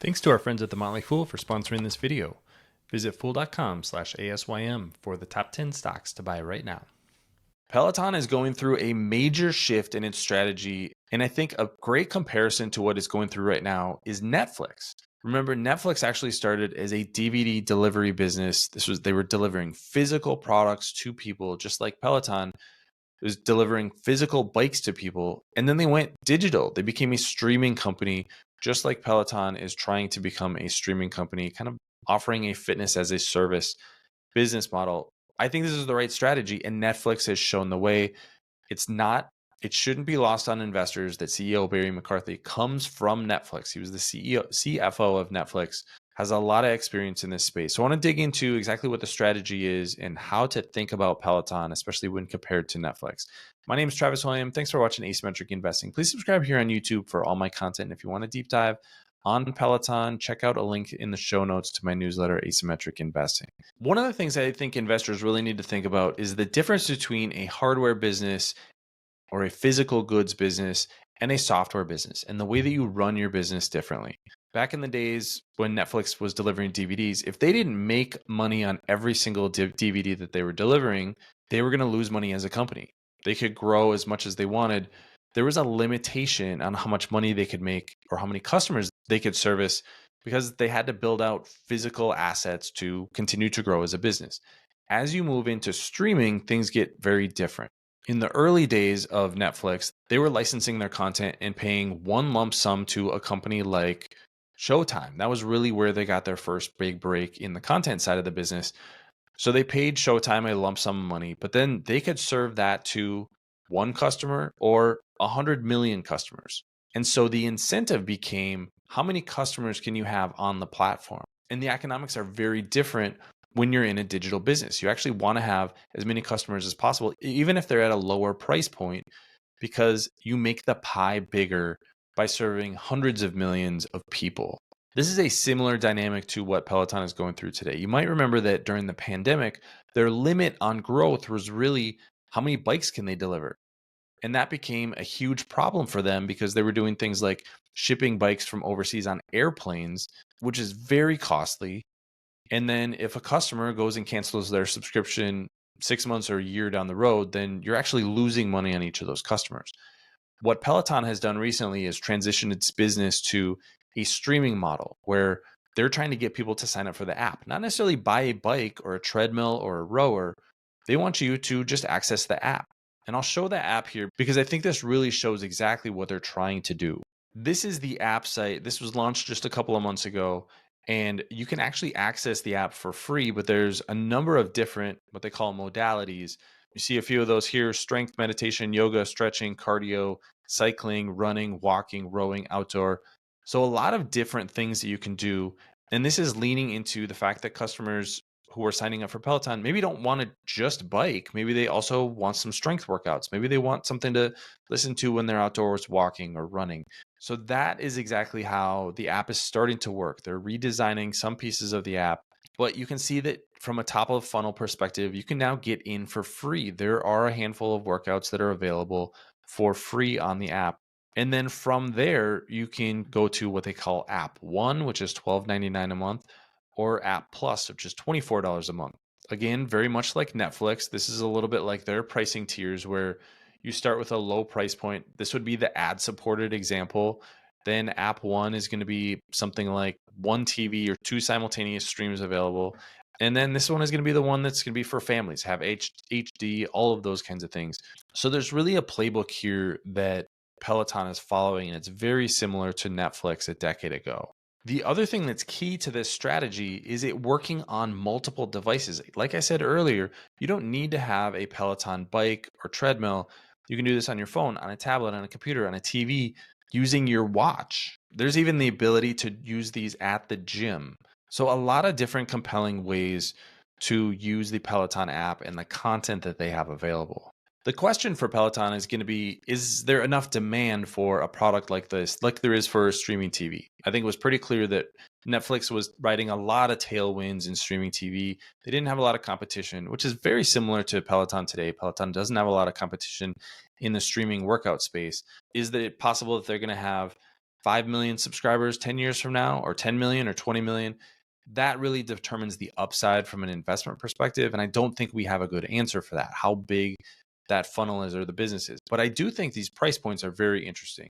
Thanks to our friends at The Motley Fool for sponsoring this video. Visit fool.com/ASYM for the top 10 stocks to buy right now. Peloton is going through a major shift in its strategy, and I think a great comparison to what it's going through right now is Netflix. Remember, Netflix actually started as a DVD delivery business. They were delivering physical products to people, just like Peloton was delivering physical bikes to people, and then they went digital. They became a streaming company, just like Peloton is trying to become a streaming company, kind of offering a fitness as a service business model. I think this is the right strategy, and Netflix has shown the way. It shouldn't be lost on investors that CEO Barry McCarthy comes from Netflix. He was the CFO of Netflix, has a lot of experience in this space. So I want to dig into exactly what the strategy is and how to think about Peloton, especially when compared to Netflix. My name is Travis William. Thanks for watching Asymmetric Investing. Please subscribe here on YouTube for all my content. If you want a deep dive on Peloton, check out a link in the show notes to my newsletter, Asymmetric Investing. One of the things I think investors really need to think about is the difference between a hardware business or a physical goods business and a software business, and the way that you run your business differently. Back in the days when Netflix was delivering DVDs, if they didn't make money on every single DVD that they were delivering, they were going to lose money as a company. They could grow as much as they wanted. There was a limitation on how much money they could make or how many customers they could service because they had to build out physical assets to continue to grow as a business. As you move into streaming, things get very different. In the early days of Netflix, they were licensing their content and paying one lump sum to a company like Showtime. That was really where they got their first big break in the content side of the business. So they paid Showtime a lump sum of money, but then they could serve that to one customer or 100 million customers. And so the incentive became, how many customers can you have on the platform? And the economics are very different when you're in a digital business. You actually want to have as many customers as possible, even if they're at a lower price point, because you make the pie bigger by serving hundreds of millions of people. This is a similar dynamic to what Peloton is going through today. You might remember that during the pandemic, their limit on growth was really how many bikes can they deliver? And that became a huge problem for them because they were doing things like shipping bikes from overseas on airplanes, which is very costly. And then if a customer goes and cancels their subscription 6 months or a year down the road, then you're actually losing money on each of those customers. What Peloton has done recently is transition its business to a streaming model where they're trying to get people to sign up for the app, not necessarily buy a bike or a treadmill or a rower. They want you to just access the app. And I'll show that app here because I think this really shows exactly what they're trying to do. This is the app site. This was launched just a couple of months ago. And you can actually access the app for free, but there's a number of different, what they call modalities. You see a few of those here: strength, meditation, yoga, stretching, cardio, cycling, running, walking, rowing, outdoor. So a lot of different things that you can do. And this is leaning into the fact that customers who are signing up for Peloton maybe don't want to just bike. Maybe they also want some strength workouts. Maybe they want something to listen to when they're outdoors walking or running. So that is exactly how the app is starting to work. They're redesigning some pieces of the app, but you can see that from a top of funnel perspective, you can now get in for free. There are a handful of workouts that are available for free on the app. And then from there, you can go to what they call App One, which is $12.99 a month, or App Plus, which is $24 a month. Again, very much like Netflix, this is a little bit like their pricing tiers where you start with a low price point. This would be the ad supported example. Then app one is going to be something like one TV or two simultaneous streams available. And then this one is going to be the one that's going to be for families, have HD, all of those kinds of things. So there's really a playbook here that Peloton is following, and it's very similar to Netflix a decade ago. The other thing that's key to this strategy is it working on multiple devices. Like I said earlier, you don't need to have a Peloton bike or treadmill. You can do this on your phone, on a tablet, on a computer, on a TV, using your watch. There's even the ability to use these at the gym. So a lot of different compelling ways to use the Peloton app and the content that they have available. The question for Peloton is going to be, is there enough demand for a product like this, like there is for streaming TV? I think it was pretty clear that Netflix was riding a lot of tailwinds in streaming TV. They didn't have a lot of competition, which is very similar to Peloton today. Peloton doesn't have a lot of competition in the streaming workout space. Is it possible that they're going to have 5 million subscribers 10 years from now, or 10 million or 20 million. That really determines the upside from an investment perspective. And I don't think we have a good answer for that, how big that funnel is or the business is. But I do think these price points are very interesting.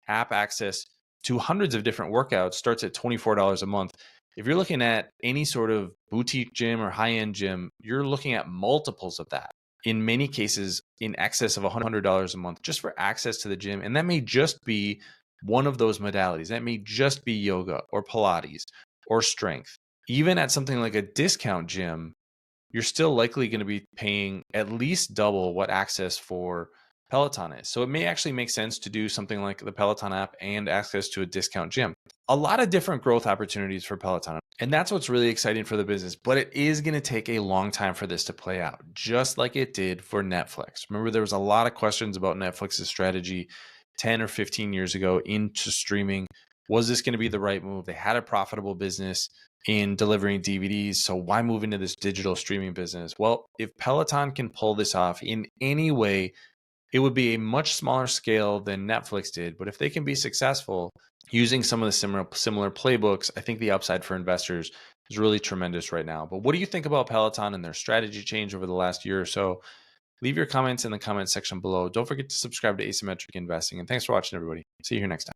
App access to hundreds of different workouts starts at $24 a month. If you're looking at any sort of boutique gym or high-end gym, you're looking at multiples of that. In many cases, in excess of $100 a month just for access to the gym. And that may just be one of those modalities. That may just be yoga or Pilates or strength. Even at something like a discount gym, you're still likely going to be paying at least double what access for Peloton is. So it may actually make sense to do something like the Peloton app and access to a discount gym. A lot of different growth opportunities for Peloton. And that's what's really exciting for the business. But it is going to take a long time for this to play out, just like it did for Netflix. Remember, there was a lot of questions about Netflix's strategy 10 or 15 years ago into streaming. Was this going to be the right move? They had a profitable business in delivering DVDs. So why move into this digital streaming business? Well, if Peloton can pull this off in any way, it would be a much smaller scale than Netflix did. But if they can be successful using some of the similar playbooks, I think the upside for investors is really tremendous right now. But what do you think about Peloton and their strategy change over the last year or so? Leave your comments in the comment section below. Don't forget to subscribe to Asymmetric Investing. And thanks for watching, everybody. See you here next time.